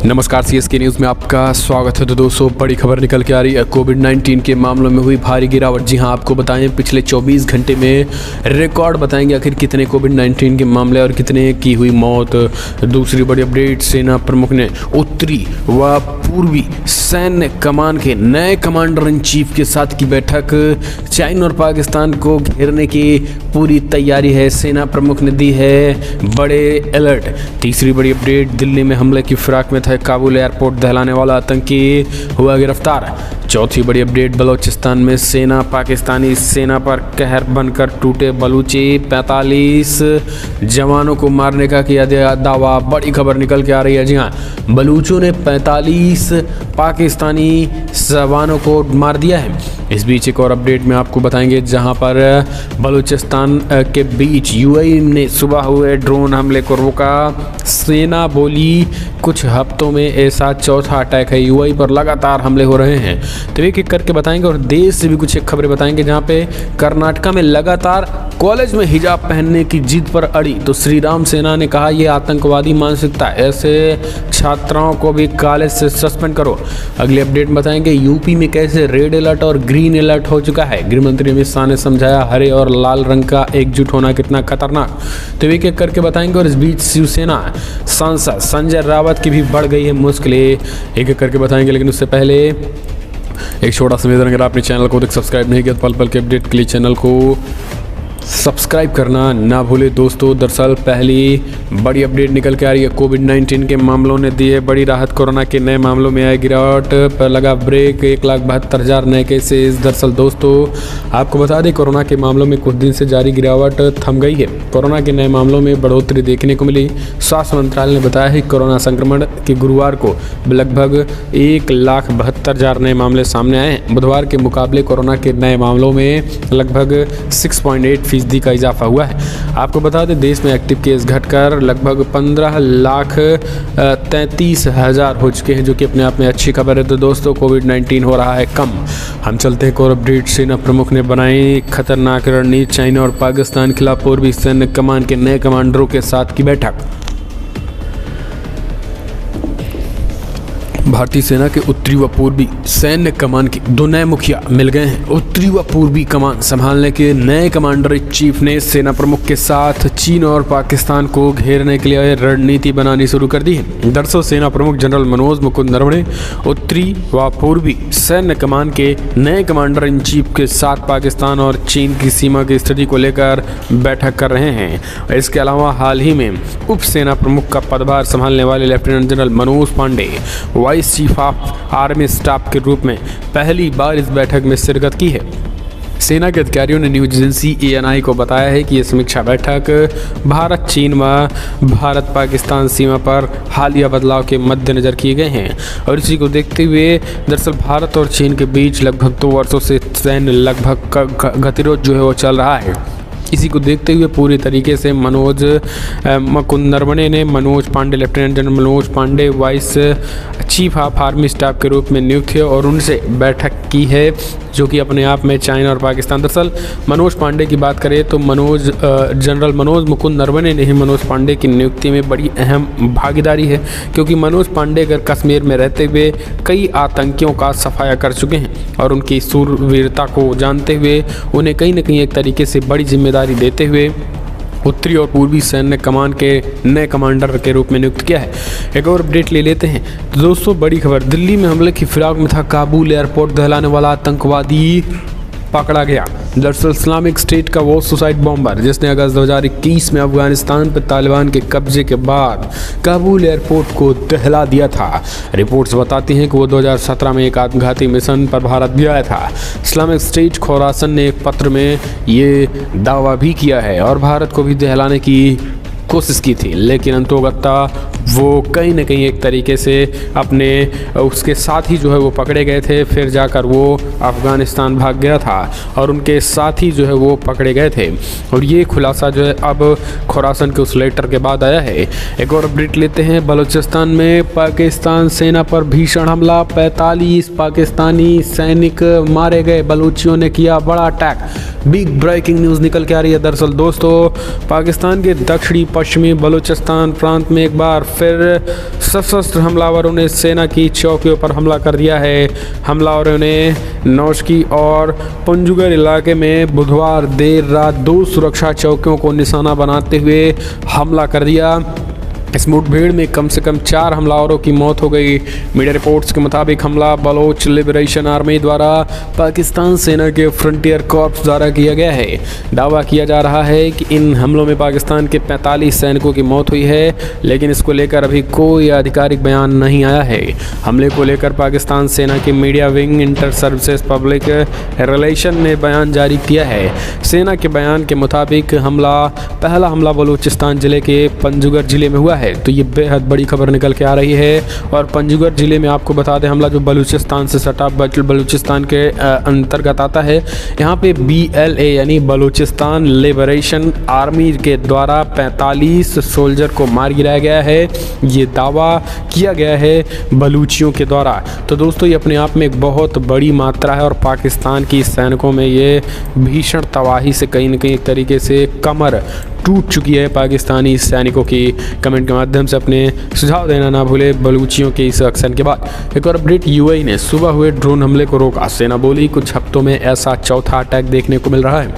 नमस्कार, CSK news में आपका स्वागत है। तो दोस्तों, बड़ी खबर निकल के आ रही है। कोविड-19 के मामलों में हुई भारी गिरावट। जी हां, आपको बताएं पिछले 24 घंटे में रिकॉर्ड बताएंगे आखिर कितने कोविड-19 के मामले और कितने की हुई मौत। दूसरी बड़ी अपडेट, सेना प्रमुख ने उत्तरी व पूर्वी सैन्य कमान के नए कमांडर इन चीफ के साथ की बैठक। चीन और पाकिस्तान को घेरने की पूरी तैयारी है। सेना प्रमुख ने दी है बड़े अलर्ट। तीसरी बड़ी अपडेट, दिल्ली में हमले की फिराक में था काबुल एयरपोर्ट दहलाने वाला आतंकी हुआ गिरफ्तार। चौथी बड़ी अपडेट, बलूचिस्तान में सेना पाकिस्तानी सेना पर कहर बनकर टूटे बलूची। 45 जवानों को मारने का किया दावा। बड़ी खबर निकल के आ रही है। जी हाँ, बलूचों ने 45 पाकिस्तानी जवानों को मार दिया है। इस बीच एक और अपडेट में आपको बताएंगे, जहां पर बलूचिस्तान के बीच यूएई ने सुबह हुए ड्रोन हमले को रोका। सेना बोली कुछ हफ्तों में ऐसा चौथा अटैक है। यूएई पर लगातार हमले हो रहे हैं, तो एक एक करके बताएंगे। और देश से भी कुछ एक खबरें बताएंगे, जहां पे कर्नाटका में लगातार कॉलेज में हिजाब पहनने की जिद पर अड़ी तो श्री राम सेना ने कहा यह आतंकवादी मानसिकता, ऐसे छात्राओं को भी कॉलेज से सस्पेंड करो। अगले अपडेट में बताएंगे, यूपी में कैसे रेड अलर्ट और ग्रीन अलर्ट हो चुका है। गृह मंत्री अमित शाह ने समझाया हरे और लाल रंग का एकजुट होना कितना खतरनाक, तो एक एक करके बताएंगे। और इस बीच शिवसेना सांसद संजय रावत की भी बढ़ गई है मुश्किलें, एक एक करके बताएंगे। लेकिन उससे पहले एक छोटा सा निवेदन, अगर आपने चैनल को सब्सक्राइब नहीं किया तो पल पल के अपडेट के लिए चैनल को सब्सक्राइब करना ना भूले दोस्तों। दरअसल पहली बड़ी अपडेट निकल के आ रही है। कोविड-19 के मामलों ने दी है बड़ी राहत। कोरोना के नए मामलों में आई गिरावट पर लगा ब्रेक। 1,72,000 नए केसेस। दरअसल दोस्तों, आपको बता दें, कोरोना के मामलों में कुछ दिन से जारी गिरावट थम गई है। कोरोना के नए मामलों में बढ़ोतरी देखने को मिली। स्वास्थ्य मंत्रालय ने बताया है कि कोरोना संक्रमण के गुरुवार को लगभग 1,72,000 नए मामले सामने आए हैं। बुधवार के मुकाबले कोरोना के नए मामलों में लगभग 6.8% का इजाफा हुआ है। आपको बता दें, देश में एक्टिव केस घटकर लगभग 15,33,000 हो चुके हैं, जो कि अपने आप में अच्छी खबर है। तो दोस्तों, कोविड-19 हो रहा है कम। हम चलते हैं और अपडेट। सेना प्रमुख ने बनाई खतरनाक रणनीति। चाइना और पाकिस्तान के खिलाफ पूर्वी सैन्य कमान के नए कमांडरों के साथ की बैठक। भारतीय सेना के उत्तरी व पूर्वी सैन्य कमान के दो नए मुखिया मिल गए हैं। उत्तरी व पूर्वी कमान संभालने के नए कमांडर चीफ ने सेना प्रमुख के साथ चीन और पाकिस्तान को घेरने के लिए रणनीति बनानी शुरू कर दी है। दरअसल सेना प्रमुख जनरल मनोज मुकुंद नरवणे उत्तरी व पूर्वी सैन्य कमान के नए कमांडर इन चीफ के साथ पाकिस्तान और चीन की सीमा की स्थिति को लेकर बैठक कर रहे हैं। इसके अलावा हाल ही में उप सेना प्रमुख का पदभार संभालने वाले lieutenant general Manoj Pande vice chief of army staff के रूप में पहली बार इस बैठक में शिरकत की है। सेना के अधिकारियों ने न्यूज एजेंसी ANI को बताया है कि यह समीक्षा बैठक भारत चीन व भारत पाकिस्तान सीमा पर हालिया बदलाव के मद्देनजर किए गए हैं। और इसी को देखते हुए दरअसल भारत और चीन के बीच लगभग 2 वर्षों से सैन्य लगभग गतिरोध जो है वो चल रहा है। इसी को देखते हुए पूरी तरीके से मनोज मुकुंद नरवणे ने Manoj Pande, lieutenant general Manoj Pande vice chief of army staff के रूप में नियुक्त है और उनसे बैठक की है, जो कि अपने आप में चाइना और पाकिस्तान। दरअसल मनोज पांडे की बात करें तो जनरल मनोज मुकुंद नरवणे ने ही मनोज पांडे की नियुक्ति में बड़ी अहम भागीदारी है, क्योंकि मनोज पांडे अगर कश्मीर में रहते हुए कई आतंकियों का सफाया कर चुके हैं और उनकी शूरवीरता को जानते हुए उन्हें कहीं न कहीं एक तरीके से बड़ी जिम्मेदारी देते हुए उत्तरी और पूर्वी सैन्य कमान के नए कमांडर के रूप में नियुक्त किया है। एक और अपडेट ले लेते हैं। तो दोस्तों, बड़ी खबर, दिल्ली में हमले की फिराक में था काबुल एयरपोर्ट दहलाने वाला आतंकवादी पकड़ा गया। दरअसल इस्लामिक स्टेट का वो सुसाइड बॉम्बर जिसने अगस्त 2021 में अफगानिस्तान पर तालिबान के कब्जे के बाद काबुल एयरपोर्ट को दहला दिया था। रिपोर्ट्स बताती हैं कि वो 2017 में एक आत्मघाती मिशन पर भारत भी आया था। इस्लामिक स्टेट खोरासन ने एक पत्र में ये दावा भी किया है और भारत को भी दहलाने की कोशिश की थी, लेकिन अंतोगत्ता वो कहीं न कहीं एक तरीके से अपने उसके साथ ही जो है वो पकड़े गए थे। फिर जाकर वो अफ़गानिस्तान भाग गया था और उनके साथ ही जो है वो पकड़े गए थे। और ये खुलासा जो है अब खोरासन के उस लेटर के बाद आया है। एक और अपडेट लेते हैं। बलूचिस्तान में पाकिस्तान सेना पर भीषण हमला, 45 पाकिस्तानी सैनिक मारे गए। बलूचियों ने किया बड़ा अटैक। बिग ब्रेकिंग न्यूज़ निकल के आ रही है। दरअसल दोस्तों, पाकिस्तान के दक्षिणी पश्चिमी बलूचिस्तान प्रांत में एक बार फिर सशस्त्र हमलावरों ने सेना की चौकियों पर हमला कर दिया है। हमलावरों ने नौशकी और पंजुगर इलाके में बुधवार देर रात 2 सुरक्षा चौकियों को निशाना बनाते हुए हमला कर दिया। इस मुठभेड़ में कम से कम 4 हमलावरों की मौत हो गई। मीडिया रिपोर्ट्स के मुताबिक हमला बलोच लिबरेशन आर्मी द्वारा पाकिस्तान सेना के फ्रंटियर कॉर्प्स द्वारा किया गया है। दावा किया जा रहा है कि इन हमलों में पाकिस्तान के 45 सैनिकों की मौत हुई है, लेकिन इसको लेकर अभी कोई आधिकारिक बयान नहीं आया है। हमले को लेकर पाकिस्तान सेना के media wing inter services public relation ने बयान जारी किया है। सेना के बयान के मुताबिक पहला हमला बलूचिस्तान जिले के पंजुगर जिले में हुआ है। तो ये बेहद बड़ी खबर निकल के आ रही है। और पंजुगर जिले में आपको बता दें, हमला जो बलूचिस्तान से सटा बलूचिस्तान के अंतर्गत आता है। यहाँ पे BLA यानी बलूचिस्तान लिबरेशन आर्मी के द्वारा 45 सोल्जर को मार गिराया गया है। ये दावा किया गया है बलूचियों के द्वारा। तो दोस्तों, ये अपने आप में एक बहुत बड़ी मात्रा है और पाकिस्तान की सैनिकों में ये भीषण तबाही से कहीं न कहीं एक तरीके से कमर टूट चुकी है पाकिस्तानी सैनिकों की। कमेंट के माध्यम से अपने सुझाव देना ना भूले बलूचियों के इस एक्शन के बाद। एक और अपडेट, UAE ने सुबह हुए ड्रोन हमले को रोका। सेना बोली कुछ हफ्तों में ऐसा चौथा अटैक देखने को मिल रहा है।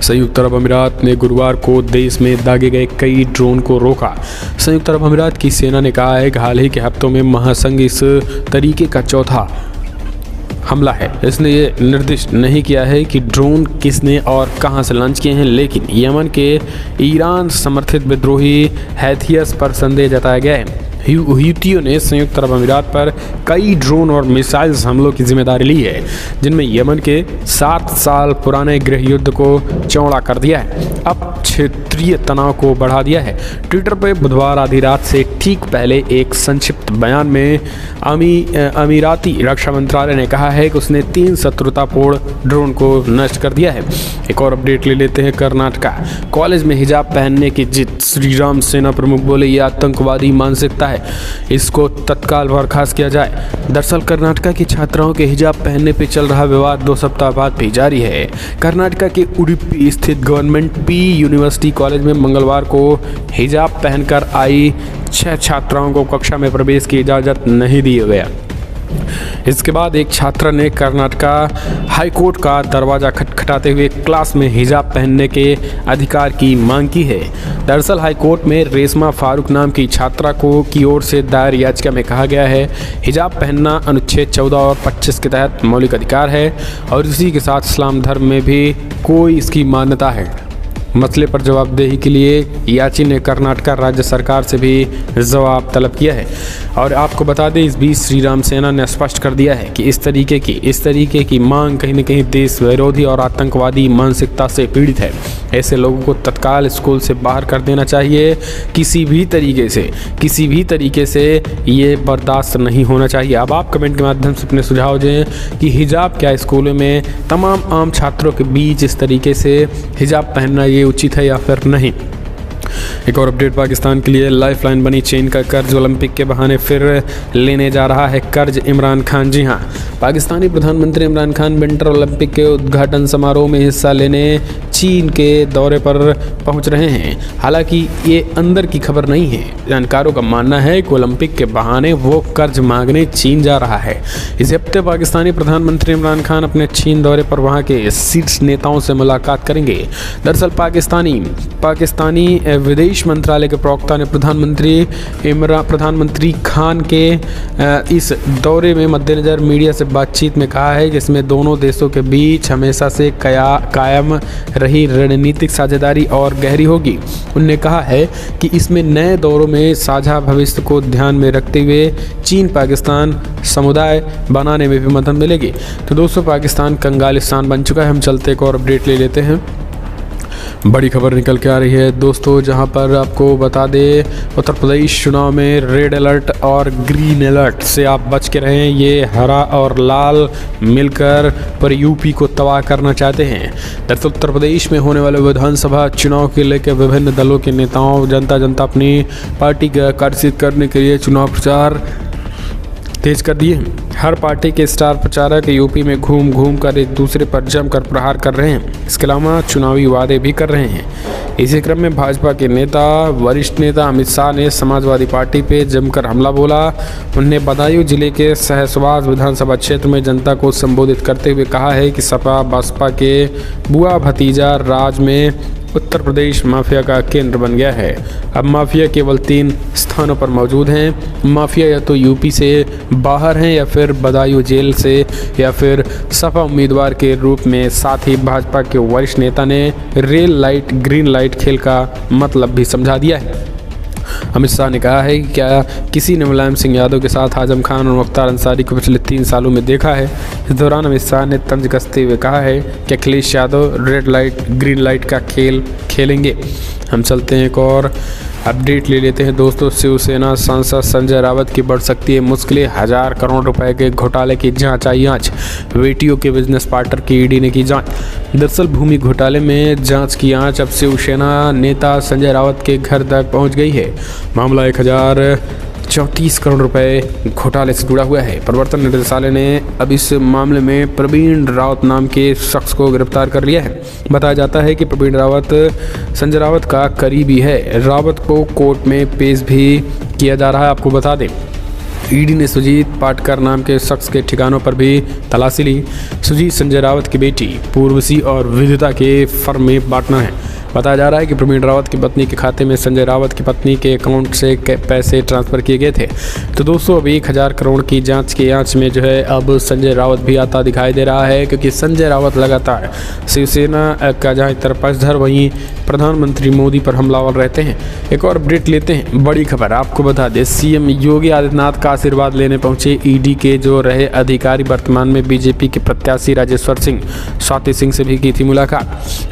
संयुक्त अरब अमीरात ने गुरुवार को देश में दागे गए कई ड्रोन को रोका। संयुक्त अरब अमीरात की सेना ने कहा है कि हाल ही के हफ्तों में महासंघ इस तरीके का चौथा हमला है। इसने ये निर्दिष्ट नहीं किया है कि ड्रोन किसने और कहां से लॉन्च किए हैं, लेकिन यमन के ईरान समर्थित विद्रोही हैथियस पर संदेह जताया गया है। हूथियों ने संयुक्त अरब अमीरात पर कई ड्रोन और मिसाइल्स हमलों की जिम्मेदारी ली है, जिनमें यमन के 7 साल पुराने गृह युद्ध को चौड़ा कर दिया है, अब क्षेत्रीय तनाव को बढ़ा दिया है। ट्विटर पर बुधवार आधी रात से ठीक पहले एक संक्षिप्त बयान में अमीराती रक्षा मंत्रालय ने कहा है कि उसने 3 शत्रुतापूर्ण ड्रोन को नष्ट कर दिया है। एक और अपडेट ले लेते हैं। कर्नाटका कॉलेज में हिजाब पहनने की जिद, श्री राम सेना प्रमुख बोले ये आतंकवादी मानसिकता है, इसको तत्काल बर्खास्त किया जाए। दरअसल कर्नाटका की छात्राओं के हिजाब पहनने पर चल रहा विवाद 2 सप्ताह बाद भी जारी है। कर्नाटका के उडुपी स्थित गवर्नमेंट पी यूनिवर्सिटी कॉलेज में मंगलवार को हिजाब पहनकर आई 6 छात्राओं को कक्षा में प्रवेश की इजाज़त नहीं दी गया। इसके बाद एक छात्रा ने कर्नाटका हाईकोर्ट का दरवाजा खटखटाते हुए क्लास में हिजाब पहनने के अधिकार की मांग की है। दरअसल हाईकोर्ट में रेशमा फारूक नाम की छात्रा की ओर से दायर याचिका में कहा गया है हिजाब पहनना अनुच्छेद 14 और 25 के तहत मौलिक अधिकार है और इसी के साथ इस्लाम धर्म में भी कोई इसकी मान्यता है। मसले पर जवाबदेही के लिए याची ने कर्नाटका राज्य सरकार से भी जवाब तलब किया है। और आपको बता दें, इस बीच श्री राम सेना ने स्पष्ट कर दिया है कि इस तरीके की मांग कहीं न कहीं देश विरोधी और आतंकवादी मानसिकता से पीड़ित है। ऐसे लोगों को तत्काल स्कूल से बाहर कर देना चाहिए। किसी भी तरीके से ये बर्दाश्त नहीं होना चाहिए। अब आप कमेंट के माध्यम से अपने सुझाव दें कि हिजाब क्या स्कूलों में तमाम आम छात्रों के बीच इस तरीके से हिजाब पहनना ये उचित है या फिर नहीं। एक और अपडेट पाकिस्तान के लिए लाइफलाइन बनी चीन का कर्ज ओलंपिक के बहाने फिर लेने जा रहा है कर्ज इमरान खान। जी हां, पाकिस्तानी प्रधानमंत्री इमरान खान विंटर ओलंपिक के उद्घाटन समारोह में हिस्सा लेने चीन के दौरे पर पहुंच रहे हैं। हालांकि ये अंदर की खबर नहीं है। जानकारों का मानना है कि ओलंपिक के बहाने वो कर्ज मांगने चीन जा रहा है। इस हफ्ते पाकिस्तानी प्रधानमंत्री इमरान खान अपने चीन दौरे पर वहां के शीर्ष नेताओं से मुलाकात करेंगे। दरअसल पाकिस्तानी विदेश मंत्रालय के प्रवक्ता ने प्रधानमंत्री खान के इस दौरे में मद्देनजर मीडिया से बातचीत में कहा है जिसमें दोनों देशों के बीच हमेशा से कायम रही रणनीतिक साझेदारी और गहरी होगी। उन्होंने कहा है कि इसमें नए दौरों में साझा भविष्य को ध्यान में रखते हुए चीन पाकिस्तान समुदाय बनाने में भी मदद मिलेगी। तो दोस्तों, पाकिस्तान कंगालिस्तान बन चुका है। हम चलते एक और अपडेट ले लेते हैं। बड़ी खबर निकल के आ रही है दोस्तों, जहां पर आपको बता दें उत्तर प्रदेश चुनाव में रेड अलर्ट और ग्रीन अलर्ट से आप बच के रहें। ये हरा और लाल मिलकर पर यूपी को तबाह करना चाहते हैं। दरअसल उत्तर प्रदेश में होने वाले विधानसभा चुनाव के लेकर विभिन्न दलों के नेताओं जनता अपनी पार्टी को आकर्षित करने के लिए चुनाव प्रचार तेज कर दिए हैं। हर पार्टी के स्टार प्रचारक यूपी में घूम घूम कर एक दूसरे पर जमकर प्रहार कर रहे हैं। इसके अलावा चुनावी वादे भी कर रहे हैं। इसी क्रम में भाजपा के वरिष्ठ नेता अमित शाह ने समाजवादी पार्टी पे जमकर हमला बोला। उन्होंने बदायूं जिले के सहसवास विधानसभा क्षेत्र में जनता को संबोधित करते हुए कहा है कि सपा बसपा के बुआ भतीजा राज में उत्तर प्रदेश माफिया का केंद्र बन गया है। अब माफिया केवल 3 स्थानों पर मौजूद हैं। माफिया या तो यूपी से बाहर हैं या फिर बदायूं जेल से या फिर सपा उम्मीदवार के रूप में। साथ ही भाजपा के वरिष्ठ नेता ने रेल लाइट ग्रीन लाइट खेल का मतलब भी समझा दिया है। अमित शाह ने कहा है कि क्या किसी ने मुलायम सिंह यादव के साथ आजम खान और मुख्तार अंसारी को पिछले 3 सालों में देखा है। इस दौरान अमित शाह ने तंज कसते हुए कहा है कि Akhilesh Yadav red light green light का खेल खेलेंगे। हम चलते हैं एक और अपडेट ले लेते हैं दोस्तों। शिवसेना सांसद संजय रावत की बढ़ सकती है मुश्किलें, 1000 करोड़ रुपए के घोटाले की जांच आई आज। वेटियों के बिजनेस पार्टनर की ईडी ने की जांच। दरअसल भूमि घोटाले में जांच की आंच अब शिवसेना नेता संजय रावत के घर तक पहुंच गई है। मामला 1034 करोड़ रुपए घोटाले से जुड़ा हुआ है। प्रवर्तन निदेशालय ने अब इस मामले में प्रवीण रावत नाम के शख्स को गिरफ्तार कर लिया है। बताया जाता है कि प्रवीण रावत संजय रावत का करीबी है। रावत को कोर्ट में पेश भी किया जा रहा है। आपको बता दें, ईडी ने सुजीत पाटकर नाम के शख्स के ठिकानों पर भी तलाशी ली। सुजीत संजय रावत की बेटी पूर्वसी और विदिता के फर्म में पार्टनर है। बताया जा रहा है कि प्रवीण रावत की पत्नी के खाते में संजय रावत की पत्नी के अकाउंट से पैसे ट्रांसफ़र किए गए थे। तो दोस्तों, अब 1000 करोड़ की जांच की आंच में जो है अब संजय रावत भी आता दिखाई दे रहा है, क्योंकि संजय रावत लगातार शिवसेना का जहाँ एक तरफ पक्षधर, वहीं प्रधानमंत्री मोदी पर हमलावर रहते हैं। एक और अपडेट लेते हैं। बड़ी खबर आपको बता दें, सीएम योगी आदित्यनाथ का आशीर्वाद लेने पहुंचे ईडी के जो रहे अधिकारी। वर्तमान में बीजेपी के प्रत्याशी राजेश्वर सिंह, स्वाति सिंह से भी की थी मुलाकात।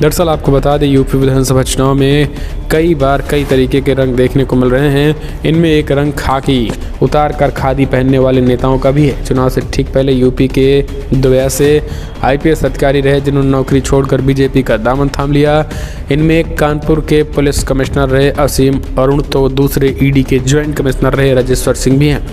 दरअसल आपको बता दें, यूपी विधानसभा चुनाव में कई बार कई तरीके के रंग देखने को मिल रहे हैं। इनमें एक रंग खाकी उतार कर खादी पहनने वाले नेताओं का भी है। चुनाव से ठीक पहले यूपी के 2 ऐसे IPS अधिकारी रहे जिन्होंने नौकरी छोड़कर बीजेपी का दामन थाम लिया। इनमें कानपुर के पुलिस कमिश्नर रहे असीम अरुण, तो दूसरे ईडी के ज्वाइंट कमिश्नर रहे राजेश्वर सिंह भी हैं।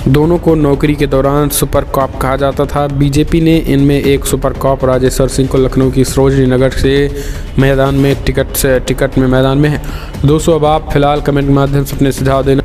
दोनों को नौकरी के दौरान सुपर कॉप कहा जाता था। बीजेपी ने इनमें एक सुपर कॉप राजेश्वर सिंह को लखनऊ की सरोजनी नगर से मैदान में टिकट में मैदान में है। दोस्तों, अब आप फिलहाल कमेंट के माध्यम से अपने सुझाव देना।